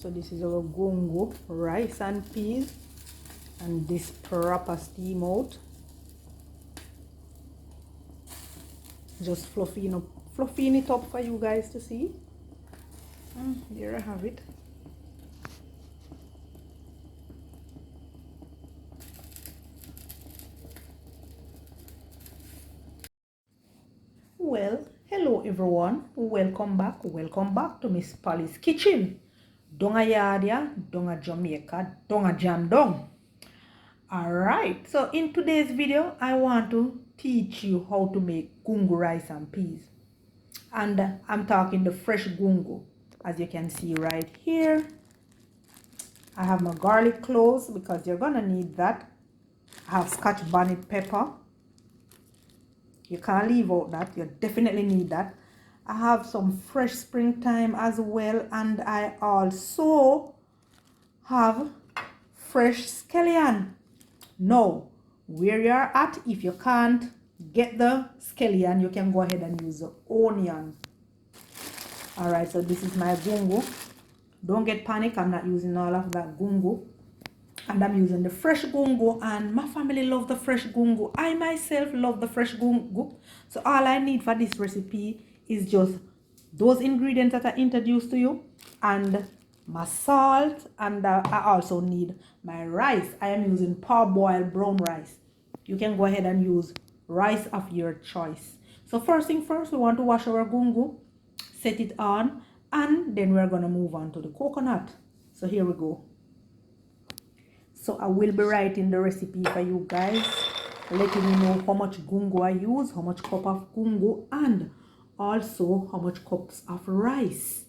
So this is our gungo rice and peas, and this proper steam out. Just fluffing it up for you guys to see. There I have it. Well, hello everyone, welcome back to Miss Polly's kitchen. Donga Yadia, Donga Jamaica, Donga Jam Dong. Alright, so in today's video I want to teach you how to make gungo rice and peas. And I'm talking the fresh gungo. As you can see right here, I have my garlic cloves because you're gonna need that. I have scotch bonnet pepper. You can't leave out that. You definitely need that. I have some fresh springtime as well, and I also have fresh scallion. Now, where you're at, if you can't get the scallion, you can go ahead and use the onion. Alright, so this is my gungo. Don't get panic, I'm not using all of that gungo. And I'm using the fresh gungo, and my family love the fresh gungo. I myself love the fresh gungo. So all I need for this recipe is just those ingredients that I introduced to you, and my salt, and I also need my rice. I am using parboiled brown rice. You can go ahead and use rice of your choice. So first thing first, we want to wash our gungo, set it on, and then we're going to move on to the coconut. So here we go. So I will be writing the recipe for you guys, letting you know how much gungo I use, how much cup of gungo, and also how much cups of rice.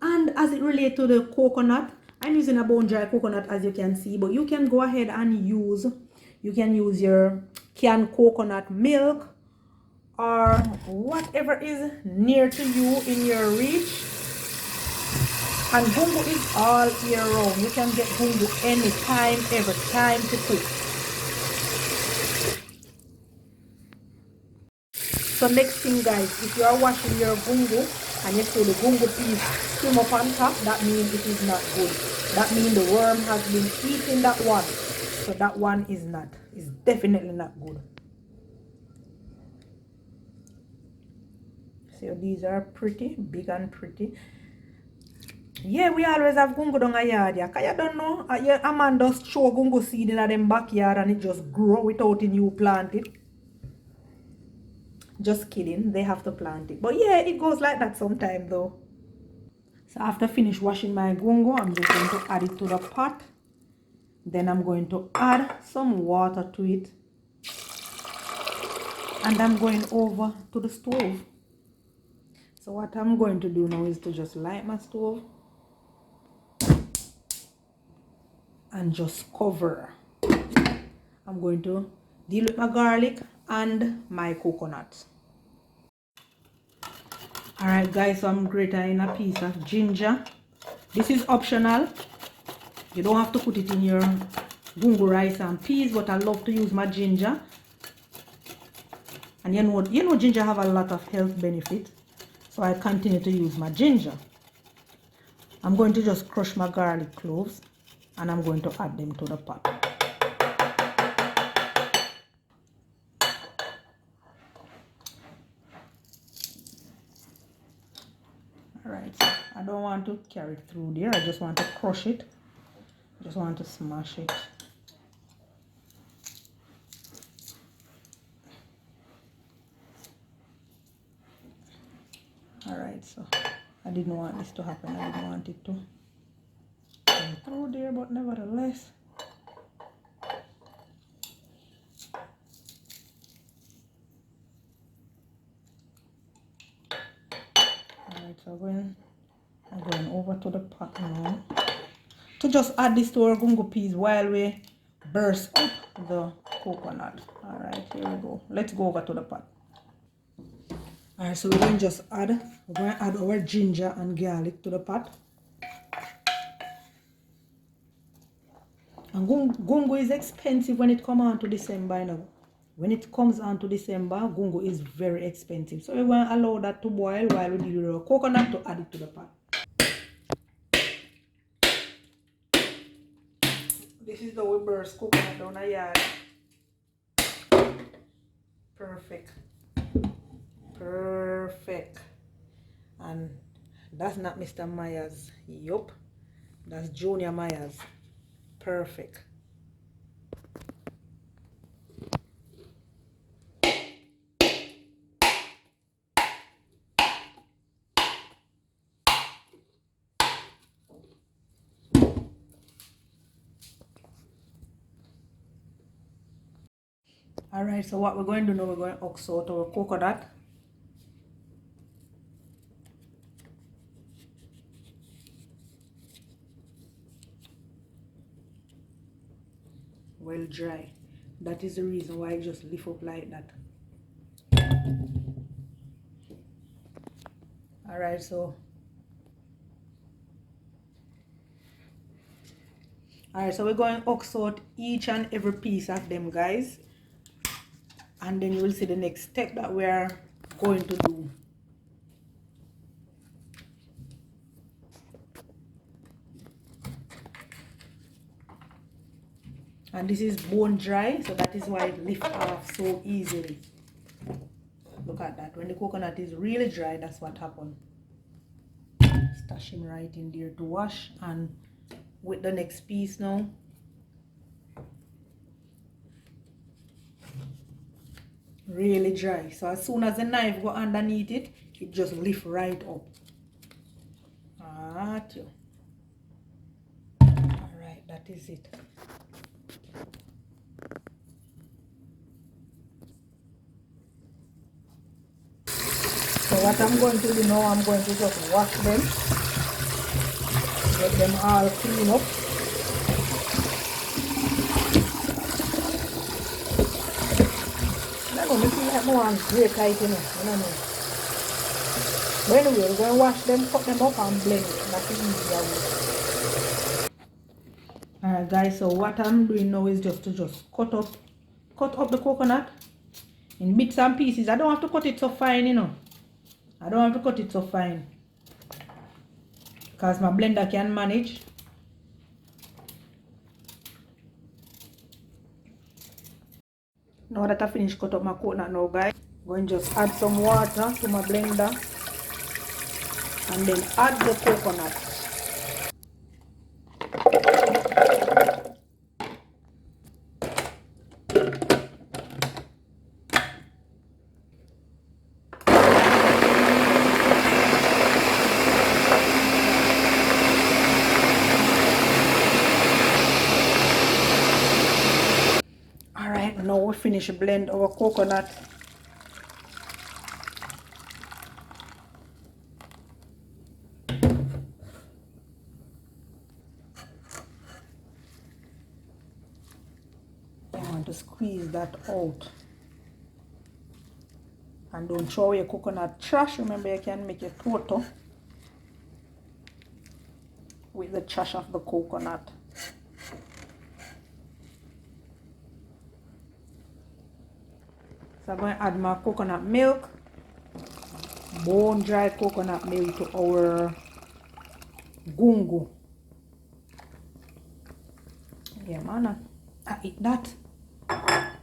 And as it relates to the coconut, I'm using a bone dry coconut, as you can see, but you can go ahead and use your canned coconut milk or whatever is near to you in your reach. And gungo is all year round. You can get gungo anytime, every time to cook. So next thing guys, if you are washing your gungo and you see the gungo piece swim up on top, that means it is not good. That means the worm has been eating that one. So that one is definitely not good. So these are pretty, big and pretty. Yeah, we always have gungo down a yard. Yeah, you don't know. A man just throw gungo seed in them backyard and it just grow without you plant it. Just kidding. They have to plant it. But yeah, it goes like that sometimes though. So after finish washing my gungo, I'm just going to add it to the pot. Then I'm going to add some water to it. And I'm going over to the stove. So what I'm going to do now is to just light my stove. And just cover. I'm going to deal with my garlic and my coconut. Alright guys, so I'm grating a piece of ginger. This is optional. You don't have to put it in your gungo rice and peas, but I love to use my ginger. And you know ginger have a lot of health benefits. So I continue to use my ginger. I'm going to just crush my garlic cloves and I'm going to add them to the pot. Alright, so I don't want to carry it through there. I just want to crush it. I just want to smash it. Alright, so I didn't want this to happen. I didn't want it to go through there, but nevertheless. Alright, so I'm going over to the pot now to just add this to our gungo peas while we burst up the coconut. Alright, here we go. Let's go over to the pot. Alright, so we're going to add our ginger and garlic to the pot. And gungo is expensive when it comes on to December, you know. When it comes on to December, gungo is very expensive. So we're going to allow that to boil while we do the coconut to add it to the pot. This is the way burst coconut down a yard. Perfect. Perfect. And that's not Mr. Myers. Yup. That's Junior Myers. Perfect. Alright, so what we're going to do now, we're going to ox out our coconut. Well dry. That is the reason why I just lift up like that. Alright, so we're going to ox out each and every piece of them, guys. And then you will see the next step that we are going to do. And this is bone dry, so that is why it lifts off so easily. Look at that. When the coconut is really dry, that's what happens. Stash him right in there to wash. And with the next piece now, really dry. So as soon as the knife go underneath it, it just lift right up. Alright, that is it. So what I'm going to do now, I'm going to just wash them, get them all clean up. I don't know, this is like more on great tight, you know. But anyway, we're going to wash them, cut them up and blend it. That's the easier way. Alright guys, so what I'm doing now is just to cut up the coconut in bits and pieces. I don't have to cut it so fine, you know. I don't have to cut it so fine, because my blender can manage. Now that I finished cut up my coconut now, guys, I'm going to just add some water to my blender and then add the coconut. Alright, now we finish blend our coconut. I want to squeeze that out. And don't throw away your coconut trash. Remember, you can make a toto with the trash of the coconut. So I'm going to add my coconut milk, bone dry coconut milk, to our gungo. Yeah, man, I eat that.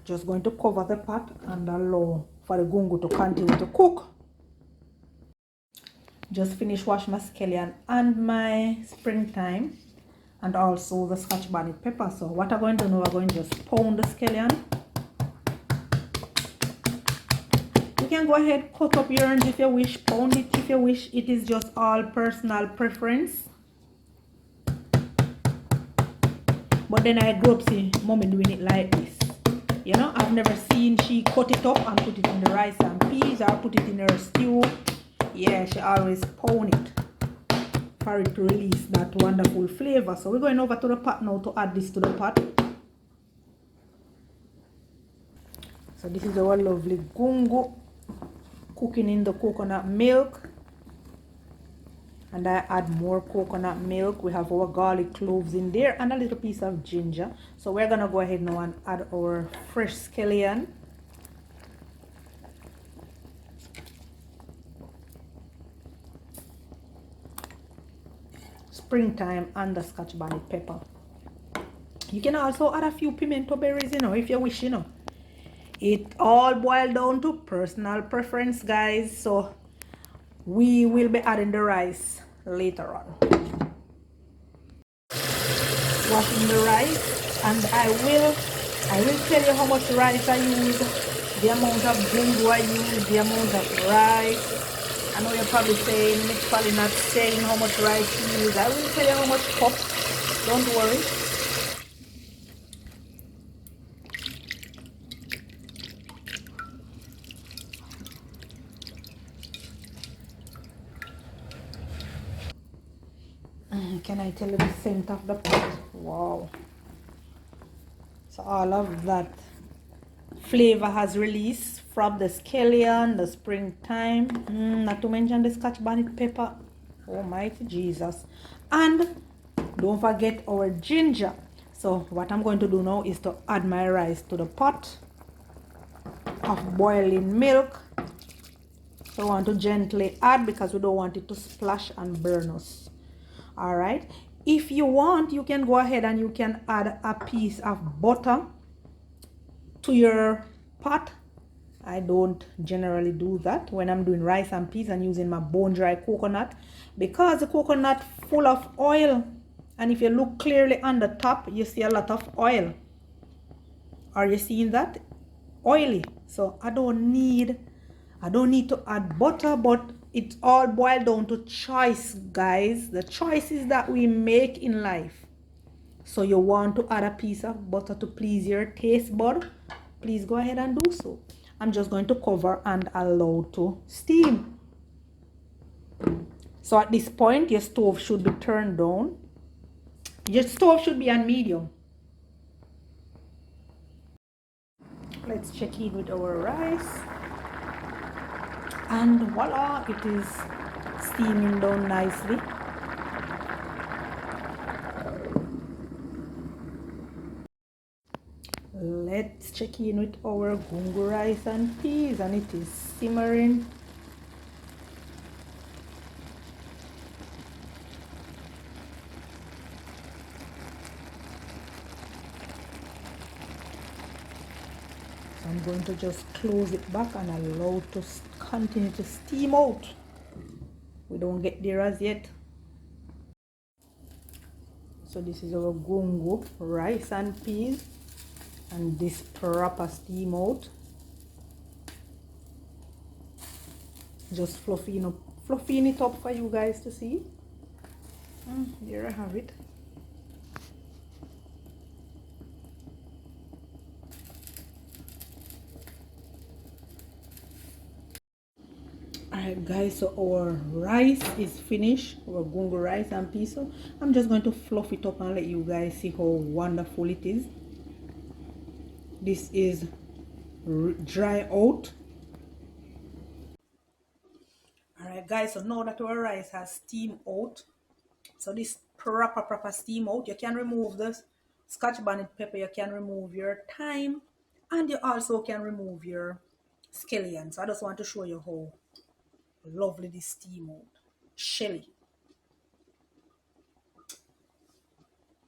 Just going to cover the pot and allow for the gungo to continue to cook. Just finished washing my scallion and my springtime, and also the scotch bonnet pepper. So what I'm going to do now, I'm going to just pound the scallion. You can go ahead, cut up your orange if you wish, pound it if you wish. It is just all personal preference. But then I grew up seeing mommy doing it like this. You know, I've never seen she cut it up and put it in the rice and peas or put it in her stew. Yeah, she always pound it for it to release that wonderful flavor. So we're going over to the pot now to add this to the pot. So this is our lovely gungo cooking in the coconut milk. And I add more coconut milk. We have our garlic cloves in there and a little piece of ginger. So we're gonna go ahead now and add our fresh scallion. Springtime and the scotch bonnet pepper. You can also add a few pimento berries, you know, if you wish, you know. It all boils down to personal preference, guys. So we will be adding the rice later on. Washing the rice, and I will tell you how much rice I use, the amount of gungo I use, the amount of rice. I know you're probably saying, Miss Polly not saying how much rice you use. I will tell you how much cup. Don't worry. Can I tell you the scent of the pot? Wow. So all of that flavor has released from the scallion, the springtime, not to mention the scotch bonnet pepper. Almighty Jesus. And don't forget our ginger. So what I'm going to do now is to add my rice to the pot of boiling milk. So I want to gently add because we don't want it to splash and burn us. All right, if you want, you can go ahead and you can add a piece of butter to your pot. I don't generally do that when I'm doing rice and peas and using my bone dry coconut, because the coconut full of oil, and if you look clearly on the top you see a lot of oil. Are you seeing that? Oily. So I don't need to add butter, but it all boils down to choice, guys. The choices that we make in life. So you want to add a piece of butter to please your taste bud, please go ahead and do so. I'm just going to cover and allow to steam. So at this point your stove should be turned down. Your stove should be on medium. Let's check in with our rice. And voila, it is steaming down nicely. Let's check in with our gungo rice and peas, and it is simmering. So I'm going to just close it back and allow it to continue to steam out. We don't get there as yet. So this is our gungo rice and peas, and this proper steam out. Just fluffing it up for you guys to see. There I have it. Alright guys, so our rice is finished, our gungo rice and peas. So I'm just going to fluff it up and let you guys see how wonderful it is. This is dry out. Alright guys, so now that our rice has steamed out, so this proper steam out, you can remove the scotch bonnet pepper, you can remove your thyme, and you also can remove your scallion. So I just want to show you how lovely this steam out. Shelly.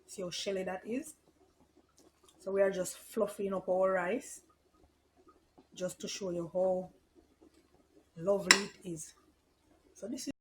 See how shelly that is? So we are just fluffing up our rice just to show you how lovely it is. So this is